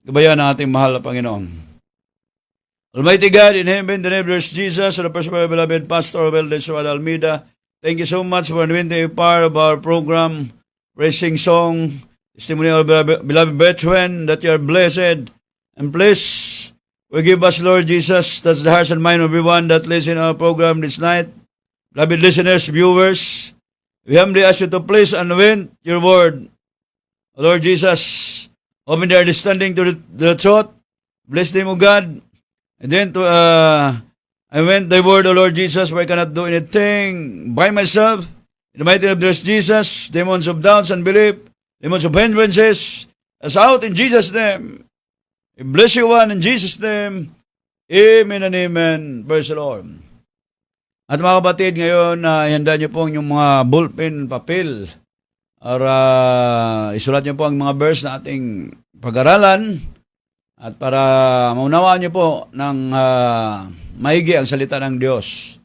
Gabayan ng ating mahal na Panginoon. Almighty God in heaven, the name of Jesus, and the person of our beloved Pastor Welden Suad Almeida, thank you so much for anointing a part of our program, praising song, testimony of our beloved brethren, that you are blessed. And please, forgive us, Lord Jesus, touch the hearts and mind of everyone that listen to our program this night. Beloved listeners, viewers, we humbly ask you to please anoint your word. Lord Jesus, open their understanding to the truth. Bless them, O God. And then I went the word, O Lord Jesus, for I cannot do anything by myself. In the mighty name of Jesus, demons of doubts and belief, demons of hindrances, as out in Jesus' name. We bless you one in Jesus' name. Amen and amen. Praise the Lord. At mga kapatid, ngayon, ihanda niyo po yung mga ballpen, papel, para isulat niyo po ang mga verse na ating pag-aralan at para maunawaan niyo po ng maigi ang salita ng Diyos.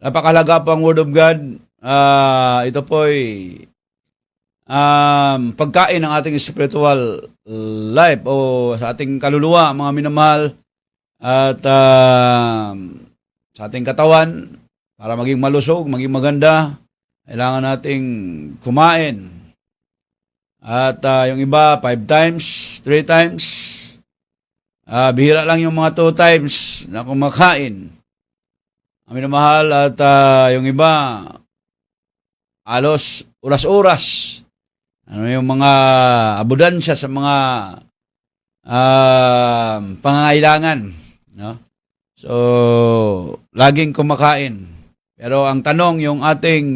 Napakahalaga po ang Word of God. Ito po ay pagkain ng ating spiritual life o sa ating kaluluwa, mga minamahal, at sa ating katawan, para maging malusog, maging maganda, kailangan nating kumain. At yung iba, 5 times, 3 times. Bihira lang yung mga 2 times na kumakain. Amin na mahal. At yung iba, alos, oras-oras. Ano yung mga abudansya sa mga pangangailangan. No? So, laging kumakain. Pero ang tanong, yung ating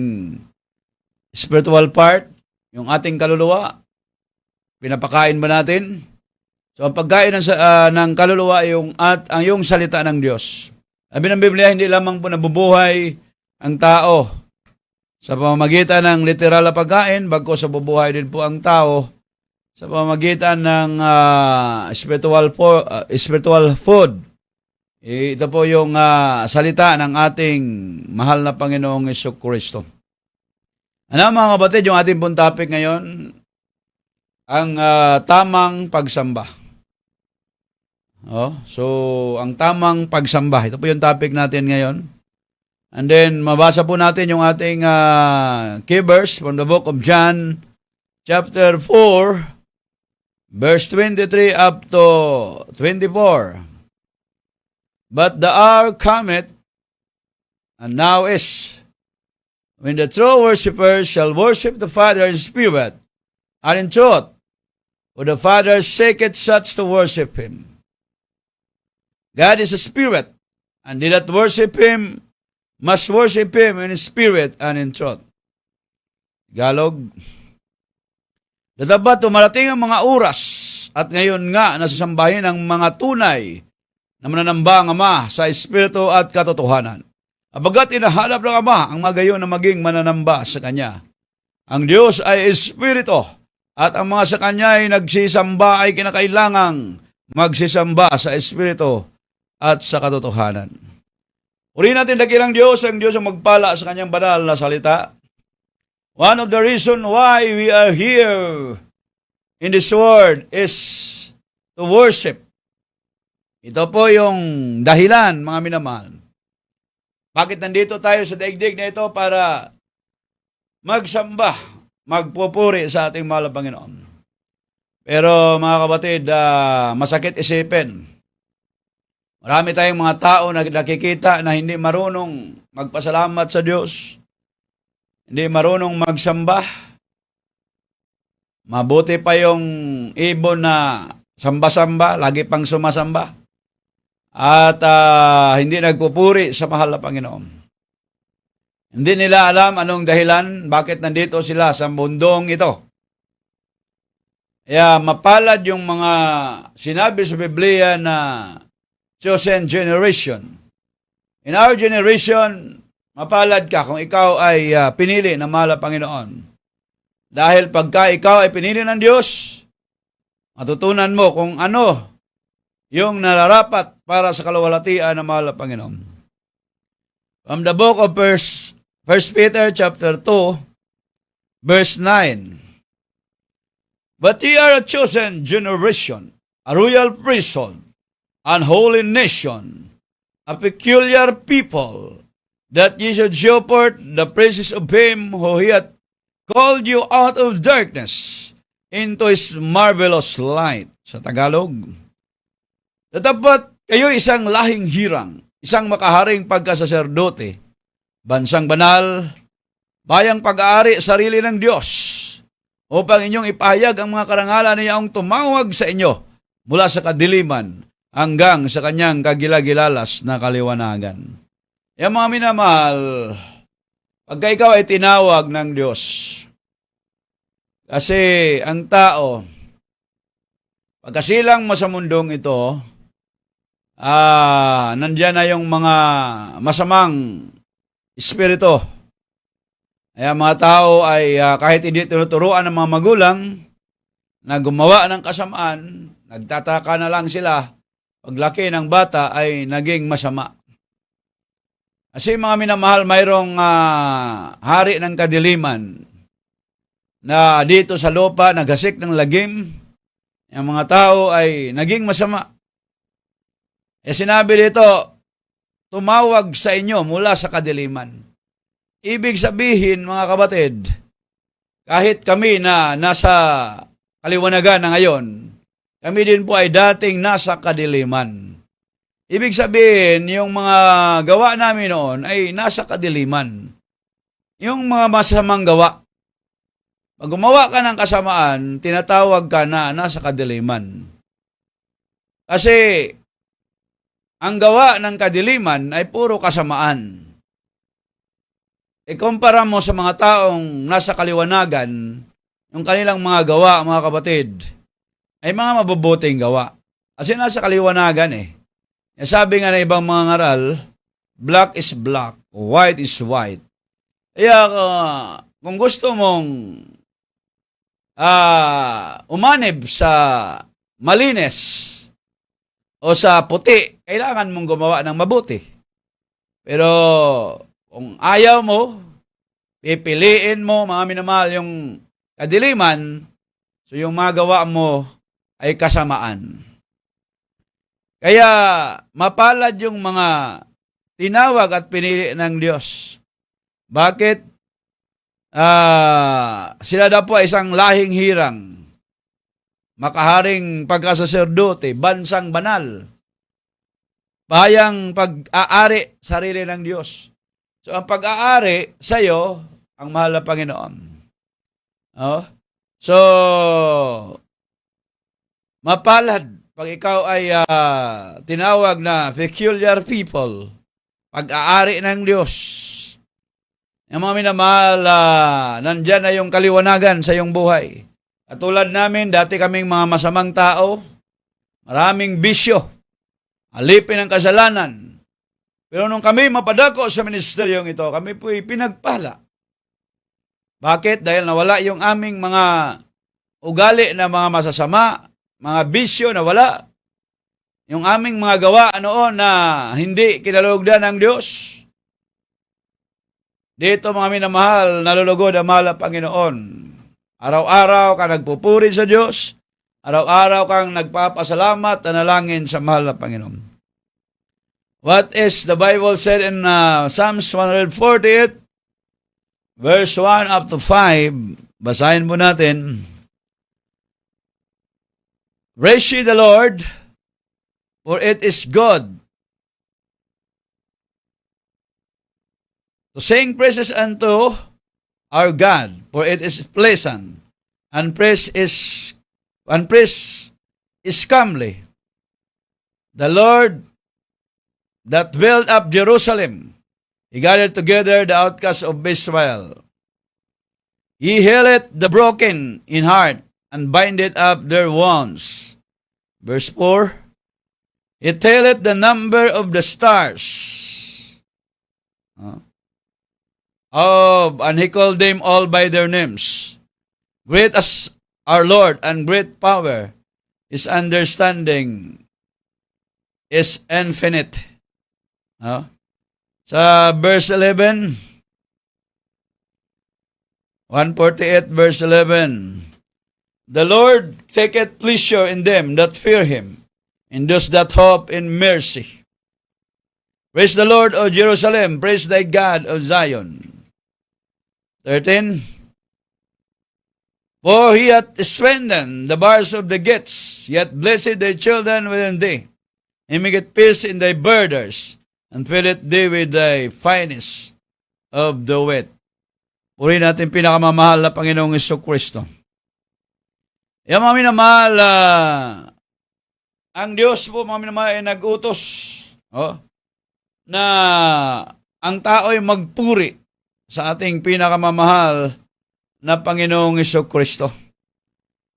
spiritual part, yung ating kaluluwa, pinapakain ba natin? So, ang pagkain ng kaluluwa ay yung salita ng Diyos. Sabi ng Biblia, hindi lamang po nabubuhay ang tao sa pamamagitan ng literal na pagkain, bagko sa bubuhay din po ang tao sa pamamagitan ng spiritual food. Ito po yung salita ng ating mahal na Panginoong Jesucristo. Ano mga kapatid, yung ating pong topic ngayon, ang tamang pagsamba. So, ang tamang pagsamba. Ito po yung topic natin ngayon. And then, mabasa po natin yung ating key verse from the book of John, chapter 4, verse 23 up to 24. But the hour cometh, and now is, when the true worshippers shall worship the Father in spirit and in truth, for the Father seeketh such to worship Him. God is a spirit, and they that worship Him must worship Him in spirit and in truth. Galog. Dadapat tumarating ang mga oras, at ngayon nga nasasambahin ang mga tunay na mananamba ang Ama sa Espiritu at katotohanan. Abagat inahanap ng Ama ang magayon na maging mananamba sa Kanya. Ang Diyos ay Espiritu, at ang mga sa Kanya ay nagsisamba ay kinakailangang magsisamba sa Espiritu at sa katotohanan. Uriin natin dakilang Diyos, ang Diyos ang magpala sa Kanyang banal na salita. One of the reasons why we are here in this world is to worship. Ito po yung dahilan, mga minamahal. Bakit nandito tayo sa daigdig na ito? Para magsamba, magpupuri sa ating mahal na Panginoon. Pero mga kapatid, masakit isipin. Marami tayong mga tao na nakikita na hindi marunong magpasalamat sa Diyos. Hindi marunong magsamba. Mabuti pa yung ibon na samba-samba, lagi pang sumasamba. At hindi nagpupuri sa mahal na Panginoon. Hindi nila alam anong dahilan bakit nandito sila sa mundong ito. Kaya mapalad yung mga sinabi sa Biblia na chosen generation. In our generation, mapalad ka kung ikaw ay pinili ng mahal na Panginoon. Dahil pagka ikaw ay pinili ng Diyos, matutunan mo kung ano yung nararapat para sa kaluwalhatian ng mahal na Panginoon. From the book of 1 Peter chapter 2, verse 9. But ye are a chosen generation, a royal priesthood, an holy nation, a peculiar people, that ye should show forth the praises of him who hath called you out of darkness into his marvelous light. Sa Tagalog, tatapat kayo isang lahing hirang, isang makaharing pagkasaserdote, bansang banal, bayang pag-aari sarili ng Diyos, upang inyong ipahayag ang mga karangalan niya ang tumawag sa inyo mula sa kadiliman hanggang sa kanyang kagilagilalas na kaliwanagan. Yung mga minamahal, pagka ikaw ay tinawag ng Diyos, kasi ang tao, pagkasilang mo sa mundong ito, nandyan na yung mga masamang espiritu. Kaya mga tao ay kahit hindi tinuturuan ng mga magulang na gumawa ng kasamaan, nagtataka na lang sila, paglaki ng bata ay naging masama. Kasi mga minamahal, mayroong hari ng kadiliman na dito sa lupa nagasik ng lagim. Yung mga tao ay naging masama. Sinabi dito, tumawag sa inyo mula sa kadiliman. Ibig sabihin, mga kabatid, kahit kami na nasa kaliwanagan na ngayon, kami din po ay dating nasa kadiliman. Ibig sabihin, yung mga gawa namin noon ay nasa kadiliman. Yung mga masamang gawa. Pag gumawa ka ng kasamaan, tinatawag ka na nasa kadiliman. Kasi, ang gawa ng kadiliman ay puro kasamaan. Ikumpara mo sa mga taong nasa kaliwanagan, yung kanilang mga gawa, mga kabatid, ay mga mabubuting gawa. Kasi nasa kaliwanagan eh. Sabi nga ng ibang mga ngaral, black is black, white is white. Kaya kung gusto mong umanib sa malinis o sa puti, kailangan mong gumawa ng mabuti. Pero kung ayaw mo, pipiliin mo, mga minamahal, yung kadiliman, so yung magawa mo ay kasamaan. Kaya mapalad yung mga tinawag at pinili ng Diyos. Bakit? Sila daw po ay isang lahing hirang, makaharing pagkasaserdote, bansang banal, bayang pag-aari sarili ng Diyos. So ang pag-aari sa iyo, ang mahal na Panginoon. So, mapalad pag ikaw ay tinawag na peculiar people, pag-aari ng Diyos. Yung mga minamahal, nandyan na yung kaliwanagan sa iyong buhay. Katulad namin, dati kaming mga masamang tao, maraming bisyo, alipin ng kasalanan. Pero nung kami mapadako sa ministeryong ito, kami po'y pinagpala. Bakit? Dahil nawala yung aming mga ugali na mga masasama, mga bisyo na wala. Yung aming mga gawa noon na hindi kinalugdan ng Diyos. Dito mga minamahal, nalulugod ang mahal na Panginoon. Araw-araw ka nagpupuri sa Diyos. Araw-araw kang nagpapasalamat at nalangin sa mahal na Panginoon. What is the Bible said in Psalms 148, verse 1 up to 5? Basahin mo natin. Praise ye the Lord, for it is good to sing praises unto our God, for it is pleasant, and praise is comely. The Lord that built up Jerusalem, he gathered together the outcasts of Israel. He healeth the broken in heart, and bindeth up their wounds. Verse 4, he telleth the number of the stars. And he called them all by their names. Great as our Lord, and great power. His understanding is infinite. Sa verse 11, 148 verse 11, The Lord taketh pleasure in them that fear him, in those that hope in mercy. Praise the Lord, O Jerusalem. Praise thy God, O Zion. 13. For he hath strengthened the bars of the gates, yet blessed thy children within thee. He maketh peace in thy borders, and filleth thee with thy finest of the wheat. Purihin natin pinakamamahal na Panginoong Jesucristo. Yan mga minamahal, ang Diyos po mga minamahal ay nag-utos na ang tao ay magpuri sa ating pinakamamahal na Panginoong Jesucristo.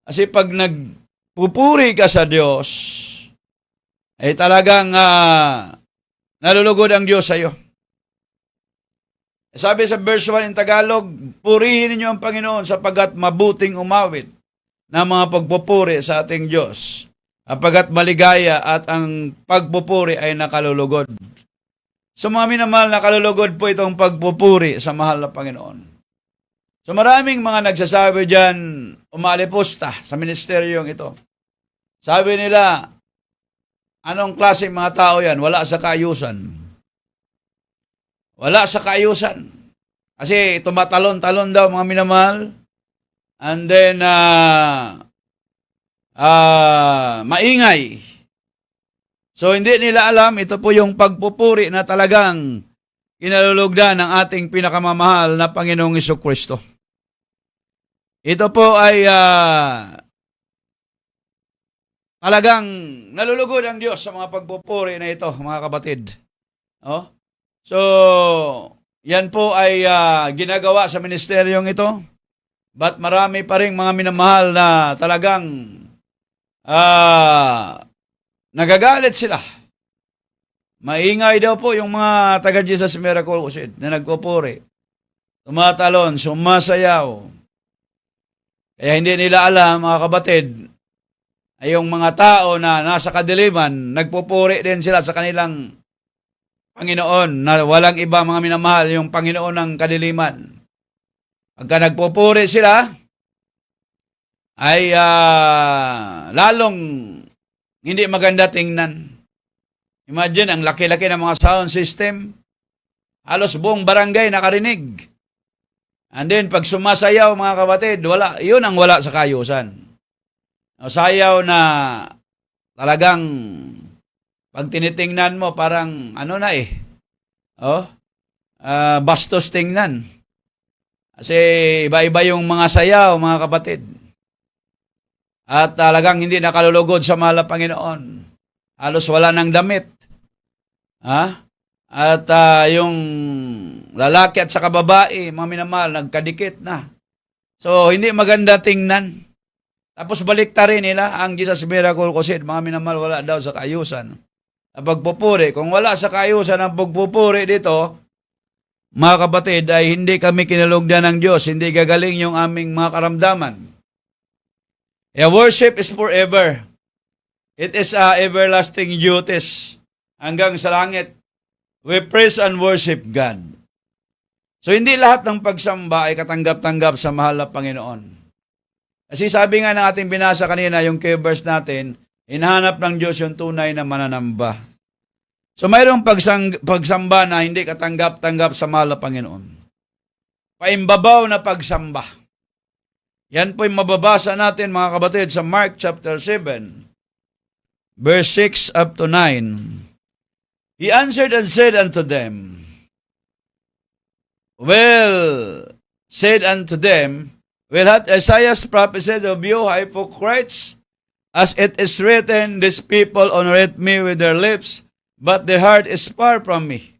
Kasi pag nagpupuri ka sa Diyos, ay talagang nalulugod ang Diyos sa iyo. Sabi sa verse 1 in Tagalog, purihin ninyo ang Panginoon sapagkat mabuting umawit ng mga pagpupuri sa ating Diyos, sapagkat maligaya at ang pagpupuri ay nakalulugod. So mga minamahal, nakalulugod po itong pagpupuri sa mahal na Panginoon. So maraming mga nagsasabi dyan, umalipusta sa ministeryong ito. Sabi nila, anong klase mga tao yan? Wala sa kaayusan. Wala sa kaayusan. Kasi tumatalon-talon daw mga minamahal. And then, maingay. So, hindi nila alam, ito po yung pagpupuri na talagang kinalulugdan ng ating pinakamamahal na Panginoong Jesucristo. Ito po ay talagang nalulugod ang Diyos sa mga pagpupuri na ito, mga kapatid. So, yan po ay ginagawa sa ministeryong ito. But marami pa rin mga minamahal na talagang nagagalit sila. Maingay daw po yung mga taga Jesus Miracle Crusade na nagpupuri. Tumatalon, sumasayaw. Kaya hindi nila alam, mga kapatid, ay yung mga tao na nasa kadiliman, nagpupuri din sila sa kanilang Panginoon, na walang iba mga minamahal, yung Panginoon ng kadiliman. Pagka nagpupuri sila, ay lalong hindi maganda tingnan. Imagine, ang laki-laki ng mga sound system, halos buong barangay nakarinig. And then, pag sumasayaw mga kapatid, yun ang wala sa kayusan. Sayaw na talagang pag tinitingnan mo, parang bastos tingnan. Kasi iba-iba yung mga sayaw, mga kapatid. At talagang hindi nakalulugod sa mahal na Panginoon. Halos wala ng damit. At yung lalaki at saka babae, mga minamahal, nagkadikit na. So, hindi maganda tingnan. Tapos baliktarin nila ang Jesus Miracle Crusade, mga minamahal, wala daw sa kaayusan. Pagpupuri. Kung wala sa kaayusan ang pagpupuri dito, mga kapatid, ay hindi kami kinalugdan ng Diyos, hindi gagaling yung aming mga karamdaman. Worship is forever. It is everlasting duties. Hanggang sa langit, we praise and worship God. So, hindi lahat ng pagsamba ay katanggap-tanggap sa mahal na Panginoon. Kasi sabi nga ng ating binasa kanina, yung key verse natin, hinahanap ng Diyos yung tunay na mananamba. So mayroong pagsamba na hindi katanggap-tanggap sa mahal na Panginoon. Paimbabaw na pagsamba. Yan po yung mababasa natin mga kapatid sa Mark chapter 7, verse 6 up to 9. He answered and said unto them, said unto them, well, hath Isaiah prophesied of you, hypocrites? As it is written, these people honoreth me with their lips, but their heart is far from me.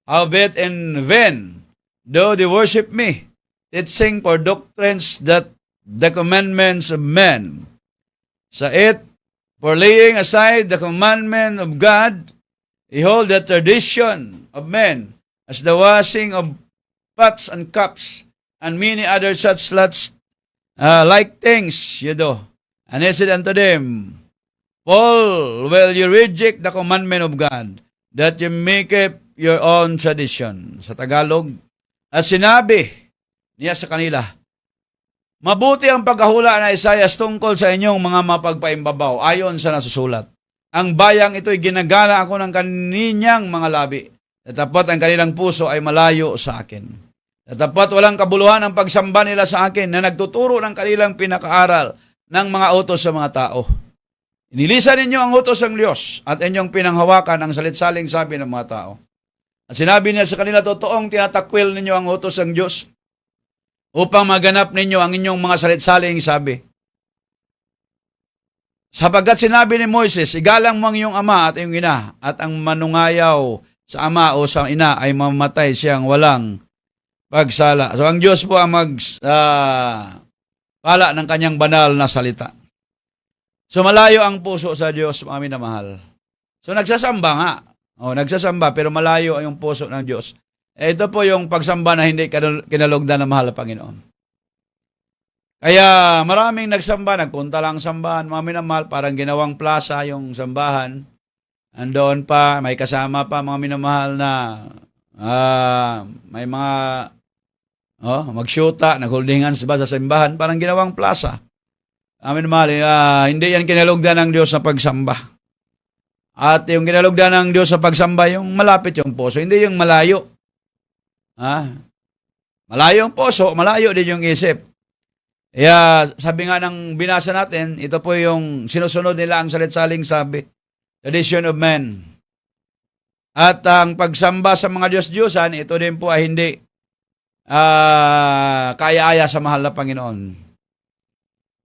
Howbeit in vain, though they worship me, teaching for doctrines that the commandments of men. Sa it, for laying aside the commandment of God, behold the tradition of men, as the washing of pots and cups, and many other such like things you do. And he said unto them, Paul, will you reject the commandment of God, that you make up your own tradition? Sa Tagalog, at sinabi niya sa kanila, Mabuti ang pagkahula na Isaias tungkol sa inyong mga mapagpaimbabaw ayon sa nasusulat. Ang bayang ito'y ginagala ako ng kaninyang mga labi. Tatapat ang kanilang puso ay malayo sa akin. Tatapat walang kabuluhan ang pagsamba nila sa akin na nagtuturo ng kanilang pinakaaral ng mga utos sa mga tao. Inilisan ninyo ang utos ng Diyos at inyong pinanghawakan ang salit-saling sabi ng mga tao. At sinabi niya sa kanila, totoong tinatakwil ninyo ang utos ng Diyos upang maganap ninyo ang inyong mga salit-saling sabi. Sapagkat sinabi ni Moises, igalang mo ang iyong ama at iyong ina, at ang manungayaw sa ama o sa ina ay mamatay siyang walang pagsala. So ang Diyos po ang pala ng kanyang banal na salita. So malayo ang puso sa Diyos, mga minamahal. So nagsasamba nga. Nagsasamba pero malayo ang puso ng Diyos. Ito po yung pagsamba na hindi kinalugdan ng mahal na Panginoon. Kaya maraming nagsamba, nagpunta lang sambahan, mga minamahal, parang ginawang plaza yung sambahan. Andoon pa, may kasama pa mga minamahal na may mga magsyuta, nagholdingan ba sa simbahan, parang ginawang plaza. Amin mahal, hindi yan kinalugdan ng Diyos sa pagsamba. At yung kinalugdan ng Diyos sa pagsamba, yung malapit yung puso, hindi yung malayo. Malayo ang puso, malayo din yung isip. Kaya sabi nga ng binasa natin, ito po yung sinusunod nila ang salit-saling sabi, tradition of men. At ang pagsamba sa mga Diyos-Diyosan, ito din po ay hindi kaya-aya sa mahal na Panginoon.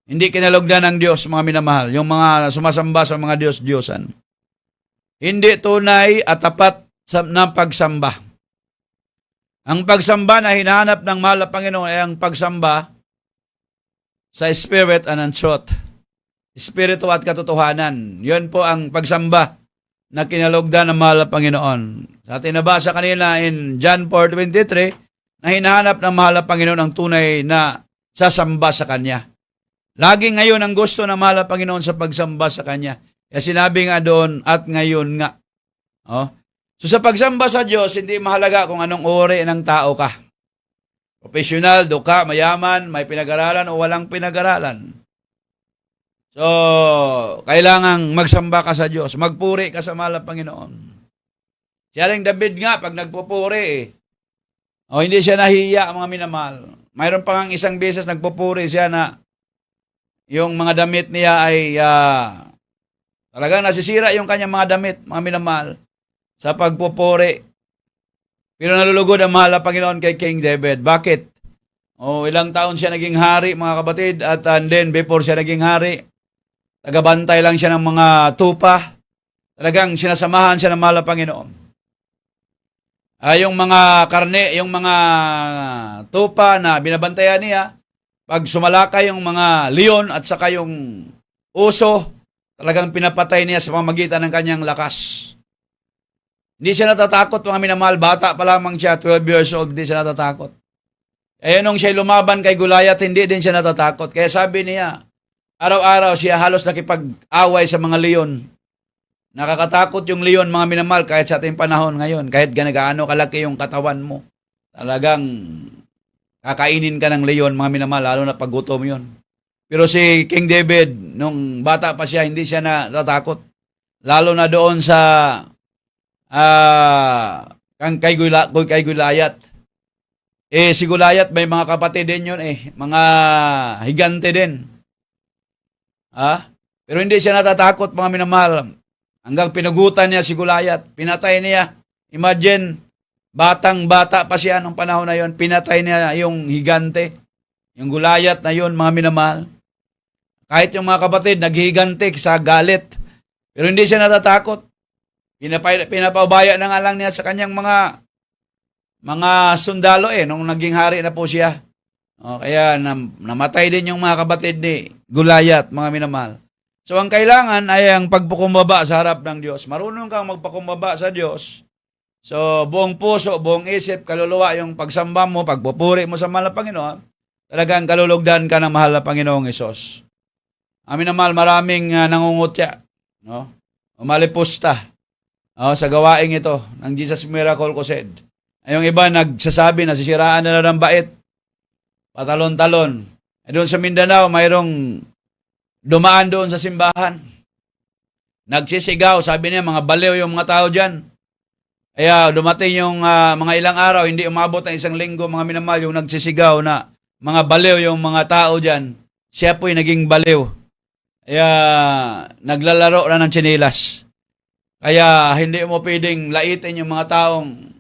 Hindi kinalugdan ng Diyos, mga minamahal, yung mga sumasamba sa mga Diyos-Diyosan. Hindi tunay at tapat ng pagsamba. Ang pagsamba na hinahanap ng mahal na Panginoon ay ang pagsamba sa Spirit and truth. Espiritu at katotohanan. Yun po ang pagsamba na kinalugdan ng mahal na Panginoon. Sa atin nabasa kanina in John 4:23 na hinahanap ng mahal na Panginoon ang tunay na sasamba sa Kanya. Lagi ngayon ang gusto ng mahal na Panginoon sa pagsamba sa Kanya. Kaya sinabi nga doon, at ngayon nga. So sa pagsamba sa Diyos, hindi mahalaga kung anong uri ng tao ka. Profesional, duka, mayaman, may pinag-aralan o walang pinag-aralan. So, kailangang magsamba ka sa Diyos. Magpuri ka sa mahal na Panginoon. Siya rin David nga, pag nagpupuri hindi siya nahiya, mga minamahal. Mayroon pa nga isang beses nagpupuri siya na yung mga damit niya ay talagang nasisira yung kanyang mga damit, mga minamahal, sa pagpupuri. Pero nalulugod ang mahal na Panginoon kay King David. Bakit? Ilang taon siya naging hari, mga kapatid, at then before siya naging hari, tagabantay lang siya ng mga tupa. Talagang sinasamahan siya ng mahal na Panginoon. Yung mga karne, yung mga tupa na binabantayan niya, pag sumalakay yung mga leon at saka yung uso, talagang pinapatay niya sa pamamagitan ng kanyang lakas. Hindi siya natatakot, mga minamahal. Bata pa lamang siya, 12 years old, hindi siya natatakot. Nung siya lumaban kay Goliath, hindi din siya natatakot. Kaya sabi niya, araw-araw siya halos nakipag-away sa mga leon. Nakakatakot yung leon, mga minamahal, kahit sa ating panahon ngayon. Kahit gaano kalaki yung katawan mo. Talagang kakainin ka ng leon, mga minamahal, lalo na pag gutom yun. Pero si King David, nung bata pa siya, hindi siya natatakot. Lalo na doon sa kay Goliath. Si Goliath may mga kapatid din yun mga higante din. Pero hindi siya natatakot, mga minamahal. Hanggang pinugutan niya si Goliath, pinatay niya. Imagine, batang-bata pa siya nung panahon na yon, pinatay niya yung higante, yung Goliath na yon, mga minamahal. Kahit yung mga kapatid naghihigante sa galit, pero hindi siya natatakot. Pinapaubaya na nga lang niya sa kanyang mga sundalo nung naging hari na po siya. Kaya namatay din yung mga kapatid ni Goliath, mga minamahal. So ang kailangan ay ang pagpakumbaba sa harap ng Diyos. Marunong kang magpakumbaba sa Diyos. So buong puso, buong isip, kaluluwa yung pagsamba mo, pagpupuri mo sa mahal na Panginoon, talagang kalulugdan ka ng mahal na Panginoong Hesus. Amin na mahal, maraming nangungutya, umalipusta sa gawaing ito ng Jesus Miracle Crusade. Ay yung iba nagsasabi na sisiraan nila ng bait, patalon-talon. Doon sa Mindanao, mayroong dumaan doon sa simbahan. Nagsisigaw, sabi niya, mga baliw yung mga tao dyan. Kaya dumating yung mga ilang araw, hindi umabot ng isang linggo, mga minamahal, yung nagsisigaw na mga baliw yung mga tao dyan. Siya po'y naging baliw. Kaya naglalaro na ng tsinelas. Kaya hindi mo pwedeng laitin yung mga taong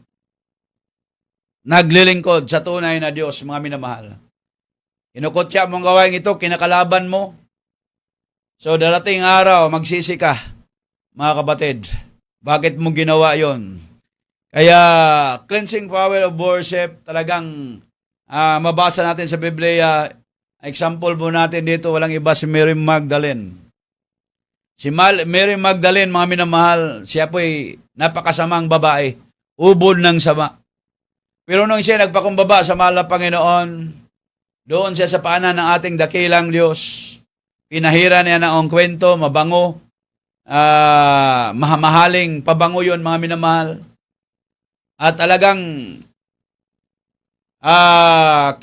naglilingkod sa tunay na Diyos, mga minamahal. Kinukutya mong gawain ito, kinakalaban mo. So darating araw, magsisi ka, mga kapatid. Bakit mo ginawa yon? Kaya cleansing power of worship, talagang mabasa natin sa Biblia. Example po natin dito, walang iba si Mary Magdalene. Si Mary Magdalene, mga minamahal, siya po'y napakasamang babae. Ubod ng sama. Pero nung siya nagpakumbaba sa mahal na Panginoon, doon siya sa paanan ng ating dakilang Diyos. Pinahira niya na ang kwento, mabango, mahamahaling pabango yun, mga minamahal. At talagang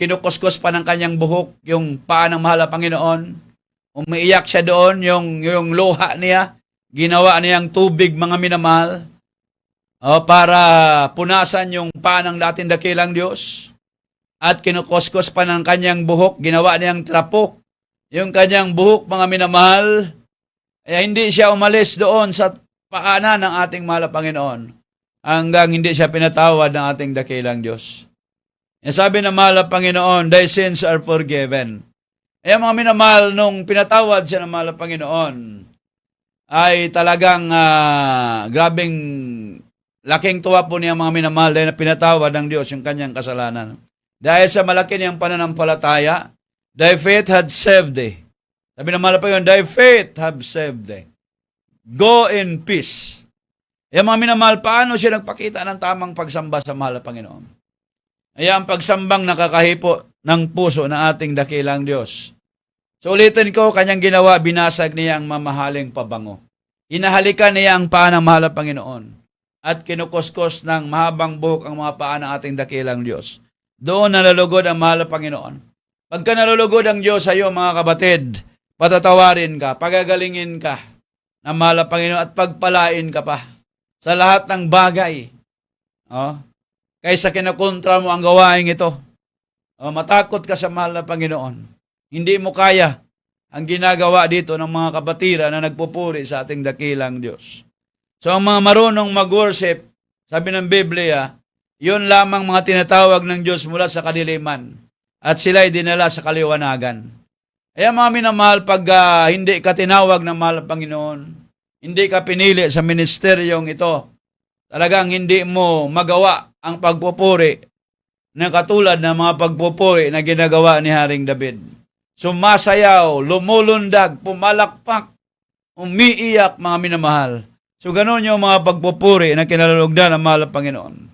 kinukuskos pa ng kanyang buhok yung paa ng mahal na Panginoon. Umiiyak siya doon, yung luha niya, ginawa niyang tubig, mga minamahal, para punasan yung paa ng dating dakilang Diyos. At kinukuskos pa ng kanyang buhok, ginawa niyang trapo yung kanyang buhok, mga minamahal. Kaya hindi siya umalis doon sa paanan ng ating mahal na Panginoon hanggang hindi siya pinatawad ng ating dakilang Diyos. Yan sabi ng mahal na Panginoon, thy sins are forgiven. Kaya mga minamahal, nung pinatawad siya ng mahal na Panginoon, ay talagang grabing laking tuwa po niya, mga minamahal, dahil na pinatawad ng Diyos yung kanyang kasalanan. Dahil sa malaki niyang pananampalataya, thy faith had saved thee. Sabi ng mahal na Panginoon, thy faith have saved thee. Go in peace. Kaya mga minamahal, paano siya nagpakita ng tamang pagsamba sa mahal na Panginoon? Kaya ang pagsambang nakakahipo ng puso ng ating dakilang Diyos. So ulitin ko, kanyang ginawa, binasag niya ang mamahaling pabango. Hinahalikan niya ang paa ng mahal na Panginoon at kinukuskos ng mahabang buhok ang mga paa ng ating dakilang Diyos. Doon nalulugod ang mahal na Panginoon. Pagka nalulugod ang Diyos sa iyo, mga kabatid, patatawarin ka, pagagalingin ka ng mahal na Panginoon at pagpalain ka pa sa lahat ng bagay. Kaysa kinakontra mo ang gawain ito. Matakot ka sa mahal na Panginoon. Hindi mo kaya ang ginagawa dito ng mga kapatira na nagpupuri sa ating dakilang Diyos. So ang mga marunong mag-worship, sabi ng Biblia, yun lamang mga tinatawag ng Diyos mula sa kadiliman at sila'y dinala sa kaliwanagan. Kaya mga minamahal, pag hindi ka tinawag ng mahal na Panginoon, hindi ka pinili sa ministeryong ito, talagang hindi mo magawa ang pagpupuri na katulad ng mga pagpupuri na ginagawa ni Haring David. Sumasayaw, lumulundag, pumalakpak, umiiyak, mga minamahal. So ganun yung mga pagpupuri na kinalulugdan ng mahal na Panginoon.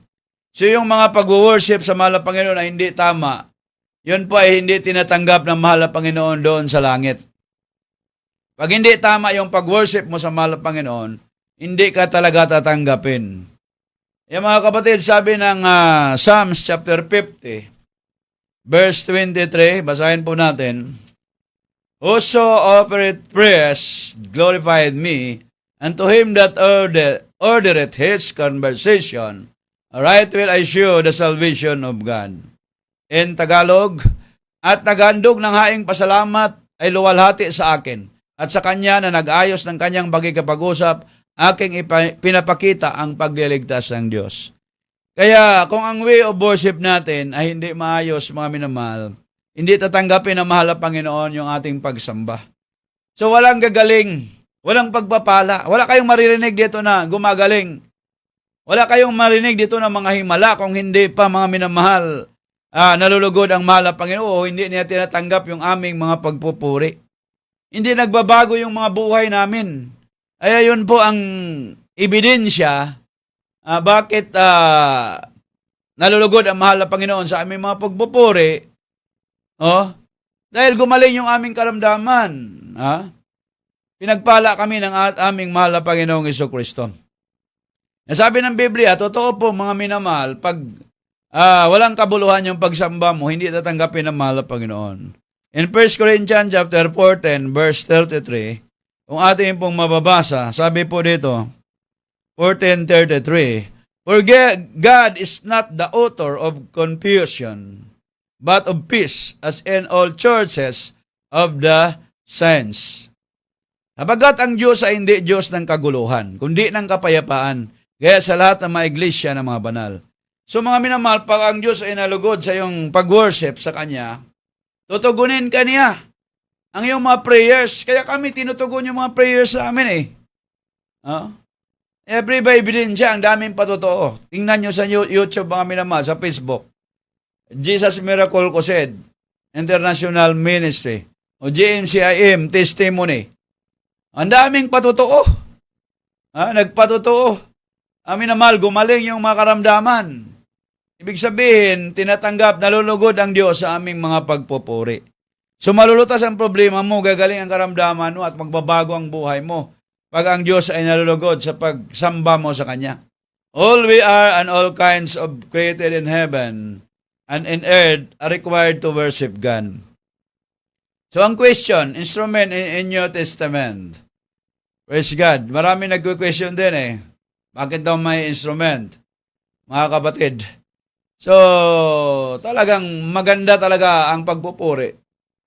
So yung mga pag-worship sa mahal na Panginoon ay hindi tama, yun po ay hindi tinatanggap ng mahal na Panginoon doon sa langit. Pag hindi tama yung pag-worship mo sa mahal na Panginoon, hindi ka talaga tatanggapin. Yung mga kapatid, sabi ng Psalms chapter 50, verse 23, basahin po natin, whoso offereth praise glorified me, and to him that ordereth his conversation, right will I show the salvation of God. In Tagalog, at naghandog ng haing pasalamat ay luwalhati sa akin, at sa kanya na nag-ayos ng kanyang pakikipag-usap, aking pinapakita ang pagliligtas ng Diyos. Kaya kung ang way of worship natin ay hindi maayos, mga minamahal, hindi tatanggapin ng mahal na Panginoon yung ating pagsamba. So walang gagaling, walang pagpapala, wala kayong maririnig dito na gumagaling. Wala kayong marinig dito ng mga himala kung hindi pa, mga minamahal, nalulugod ang mahal na Panginoon o hindi niya tinatanggap yung aming mga pagpupuri. Hindi nagbabago yung mga buhay namin. Ay yun po ang ebidensya bakit nalulugod ang mahal na Panginoon sa aming mga pagpupuri. Dahil gumaling yung aming karamdaman. Pinagpala kami ng aming mahal na Panginoong Jesucristo. Sabi ng Biblia, totoo po, mga minamahal, pag walang kabuluhan yung pagsamba mo, hindi tatanggapin ng mahal na Panginoon. In 1 Corinthians chapter 14, verse 33, kung ating pong mababasa, sabi po dito, 14:33, For God is not the author of confusion, but of peace, as in all churches of the saints. Habagat ang Diyos ay hindi Diyos ng kaguluhan, kundi ng kapayapaan, gaya sa lahat ng mga iglesia ng mga banal. So mga minamahal, pag ang Diyos ay nalugod sa iyong pag-worship sa Kanya, tutugunin ka niya ang iyong mga prayers. Kaya kami tinutugon yung mga prayers sa amin eh. Every by ebidensya, ang daming patotoo. Tingnan nyo sa YouTube mga minamahal, sa Facebook. Jesus Miracle Crusade, International Ministry, o GMCIM, Testimony. Ang daming patotoo. Nagpatotoo. Amin na mahal, gumaling yung mga karamdaman. Ibig sabihin, tinatanggap, nalulugod ang Diyos sa aming mga pagpupuri. So malulutas ang problema mo, gagaling ang karamdaman mo at magbabago ang buhay mo pag ang Diyos ay nalulugod sa pagsamba mo sa Kanya. All we are and all kinds of created in heaven and in earth are required to worship God. So ang question, instrument in New Testament. Praise God. Marami nagque-question din eh. Bakit daw may instrument? Mga kapatid. So, talagang maganda talaga ang pagpupuri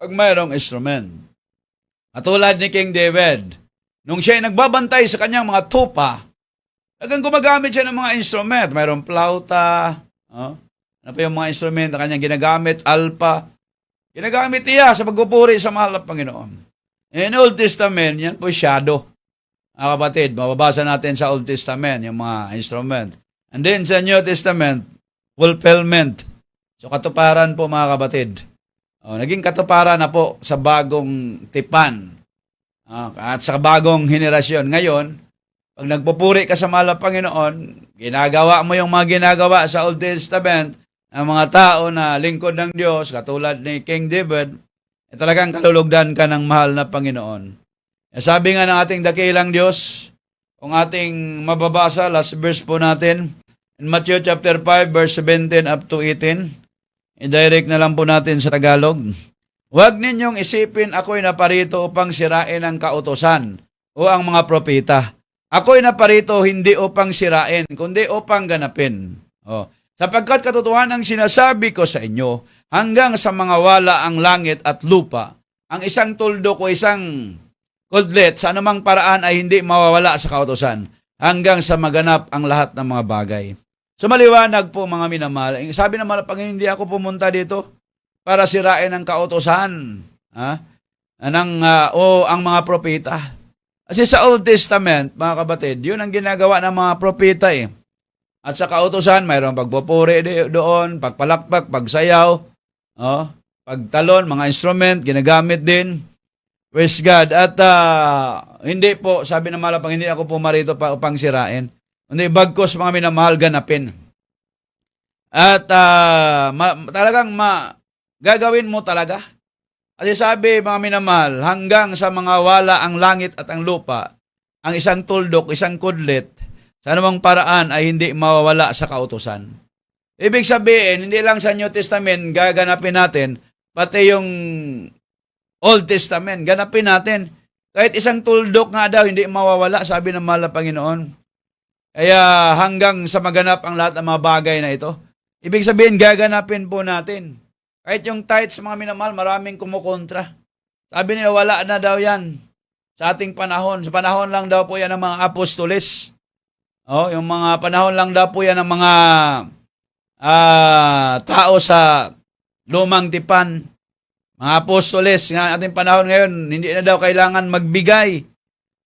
pag mayroong instrument. Katulad ni King David, nung siya ay nagbabantay sa kanyang mga tupa, talagang gumagamit siya ng mga instrument. Mayroong flauta, ano pa yung mga instrument na kanyang ginagamit, alpa. Ginagamit niya sa pagpupuri sa mahal na Panginoon. In Old Testament, yan po shadow. Mga kapatid, mababasa natin sa Old Testament yung mga instrument. And then sa New Testament, fulfillment. So katuparan po mga kapatid. Naging katuparan na po sa bagong tipan. At sa bagong henerasyon. Ngayon, pag nagpupuri ka sa mahal na Panginoon, ginagawa mo yung mga ginagawa sa Old Testament ng mga tao na lingkod ng Diyos, katulad ni King David, talagang kalulugdan ka ng mahal na Panginoon. Sabi nga ng ating dakilang Diyos, kung ating mababasa, last verse po natin, in Matthew chapter 5, verse 17 up to 18, i-direct na lang po natin sa Tagalog. Huwag ninyong isipin ako'y naparito upang sirain ang kautosan o ang mga propeta. Ako'y naparito hindi upang sirain, kundi upang ganapin. Sapagkat katotohanan ang sinasabi ko sa inyo, hanggang sa mga wala ang langit at lupa, ang isang tuldok o isang kudlet sa anumang paraan ay hindi mawawala sa kautosan hanggang sa maganap ang lahat ng mga bagay. So maliwanag po mga minamahal. Sabi ng mga Panginoon, hindi ako pumunta dito para sirain ang kautosan ang mga propeta. Kasi sa Old Testament, mga kapatid, yun ang ginagawa ng mga propeta eh. At sa kautosan, mayroong pagpupuri doon, pagpalakpak, pagsayaw, pagtalon, mga instrument, ginagamit din. Praise God. At hindi po, sabi ng malapang, hindi ako pumarito upang sirain. Hindi, bagkos mga minamahal, ganapin. At talagang gagawin mo talaga. Kasi sabi mga minamahal, hanggang sa mga wala ang langit at ang lupa, ang isang tuldok, isang kudlit, sa anumang paraan ay hindi mawawala sa kautusan. Ibig sabihin, hindi lang sa New Testament gaganapin natin, pati yung Old Testament, ganapin natin. Kahit isang tuldok nga daw, hindi mawawala, sabi ng mahal na Panginoon. Kaya hanggang sa maganap ang lahat ng mga bagay na ito. Ibig sabihin, gaganapin po natin. Kahit yung tithes, mga minamahal, maraming kumukontra. Sabi nila, wala na daw yan sa ating panahon. Sa panahon lang daw po yan ng mga apostoles. Yung mga panahon lang daw po yan ng mga tao sa lumang tipan. Mga apostoles, nga ating panahon ngayon, hindi na daw kailangan magbigay,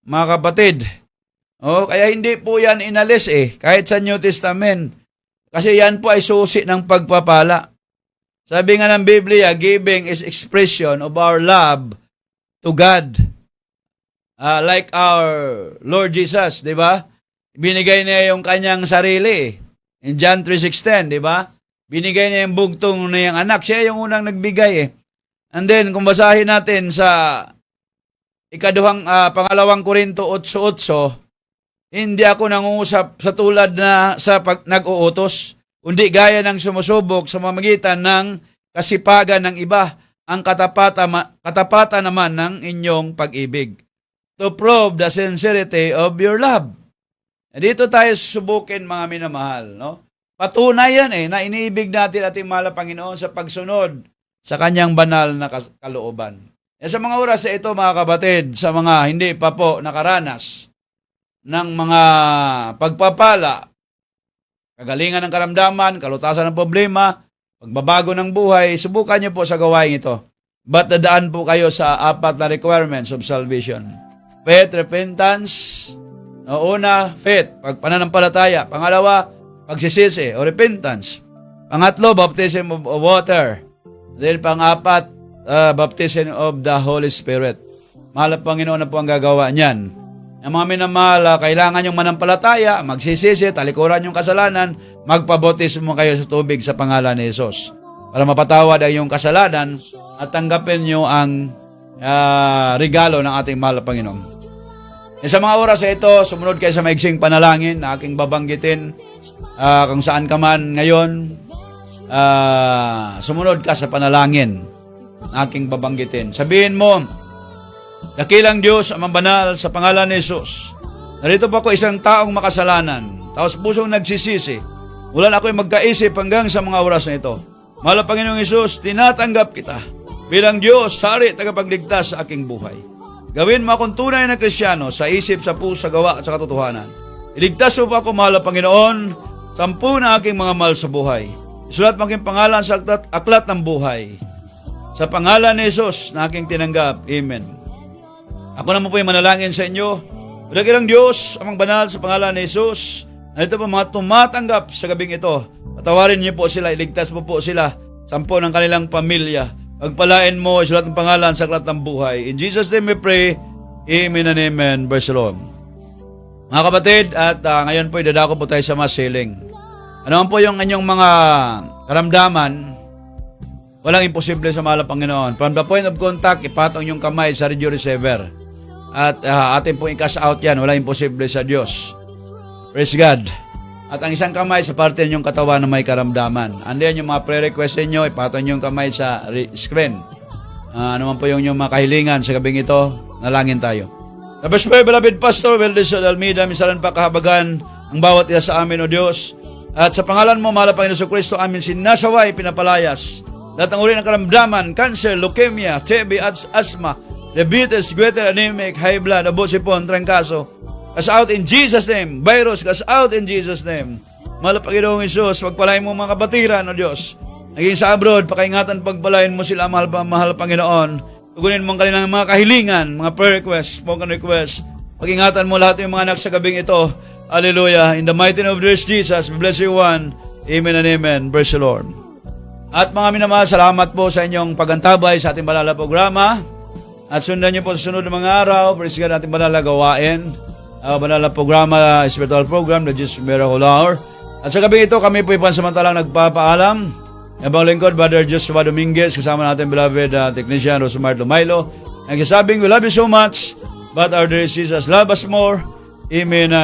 mga kapatid. Kaya hindi po yan inalis kahit sa New Testament. Kasi yan po ay susi ng pagpapala. Sabi nga ng Biblia, giving is expression of our love to God. Like our Lord Jesus, di ba? Binigay niya yung kanyang sarili. In John 3:16, di ba? Binigay niya yung bugtong na yung anak. Siya yung unang nagbigay And then, kung basahin natin sa pangalawang Korinto 8:8, hindi ako nangungusap sa tulad na sa nag-uutos, kundi gaya ng sumusubok sa mamagitan ng kasipagan ng iba ang katapatan naman ng inyong pag-ibig. To prove the sincerity of your love. Dito tayo susubukin, mga minamahal, no? Patunay yan na iniibig natin ating mahal na Panginoon sa pagsunod sa kanyang banal na kalooban. Sa mga oras ito, mga kapatid, sa mga hindi pa po nakaranas ng mga pagpapala, kagalingan ng karamdaman, kalutasan ng problema, pagbabago ng buhay, subukan niyo po sa gawain ito. But dadaan po kayo sa 4 na requirements of salvation. Faith, repentance. Una, faith, pagpananampalataya. Pangalawa, pagsisisi o repentance. Pangatlo, baptism of water. Then pang-apat, baptism of the Holy Spirit. Mahal na Panginoon na po ang gagawa niyan. Ang mga minamahal, kailangan yung manampalataya, magsisisi, talikuran yung kasalanan, magpabautismo kayo sa tubig sa pangalan ni Jesus. Para mapatawad ang iyong kasalanan at tanggapin nyo ang regalo ng ating mahal na Panginoon. Sa mga oras ito, sumunod kayo sa maigsing panalangin na aking babanggitin kung saan ka man ngayon. Sumunod ka sa panalangin na aking babanggitin. Sabihin mo, dakilang Diyos, Amang Banal, sa pangalan ni Jesus. Narito po ako isang taong makasalanan, taos pusong nagsisisi. Mula na ako'y magkaisip hanggang sa mga oras na ito. Mahal na Panginoong Jesus, tinatanggap kita bilang Diyos, Hari, tagapagligtas sa aking buhay. Gawin mo akong tunay na Kristiyano sa isip, sa puso, sa gawa at sa katotohanan. Iligtas mo pa ako, mahal na Panginoon, sampu na aking mga mahal sa buhay. Isulat mo aking pangalan sa aklat ng buhay. Sa pangalan ni Jesus na aking tinanggap. Amen. Ako naman po yung manalangin sa inyo. Dakilang Diyos, Amang Banal, sa pangalan ni Jesus, narito po mga tumatanggap sa gabing ito. Patawarin niyo po sila, iligtas mo po sila, sampu ng kanilang pamilya. Pagpalain mo, isulat ng pangalan sa aklat ng buhay. In Jesus' name we pray. Amen and amen. Verse Lord. Mga kapatid, at ngayon po idadako po tayo sa mass healing. Ano po yung inyong mga karamdaman? Walang imposible sa mahal na Panginoon. From the point of contact, ipatong yung kamay sa radio receiver. At atin pong i-cash out yan. Walang imposible sa Diyos. Praise God. At ang isang kamay sa parte ninyong katawan na may karamdaman. And then yung mga prayer request niyo, ipatong yung kamay sa screen. Ano man po yung mga kahilingan sa gabing ito, nalangin tayo. Tapos po, beloved Pastor Weldes Almeida, misalan pa kahabagan ang bawat isa sa amin, O Diyos. At sa pangalan mo, mahal na Panginoon Kristo, amin sinasaway, pinapalayas. Lahat ng uri ng karamdaman, cancer, leukemia, TB, asthma, diabetes, goiter, anemic, high blood, abosipon, trangkaso. Cast out in Jesus' name. Virus, cast out in Jesus' name. Mahal na Panginoong Isus, pagpalain mo mga kapatiran, O Diyos. Naging sa abroad, pakaingatan, pagpalain mo sila, mahal na Panginoon. Tugunin mo ang kanilang mga kahilingan, mga prayer requests, spoken requests. Pag-ingatan mo lahat ng mga anak sa gabing ito. Hallelujah. In the mighty name of Jesus, we bless you one. Amen and amen. Praise the Lord. At mga minamahal, salamat po sa inyong pagantabay sa ating banal na programa. At sundan niyo po sa sunod ng mga araw. Praise God, ating banal na gawain. Banal na programa, spiritual program, the Jesus Miracle Hour. At sa gabi ito, kami po ipansamantalang nagpapaalam. Ibang lingkod, Brother Joshua Dominguez, kasama natin beloved technician Rosemar Lumaylo. Nagsasabing, we love you so much, but our dear Jesus love us more. Amen.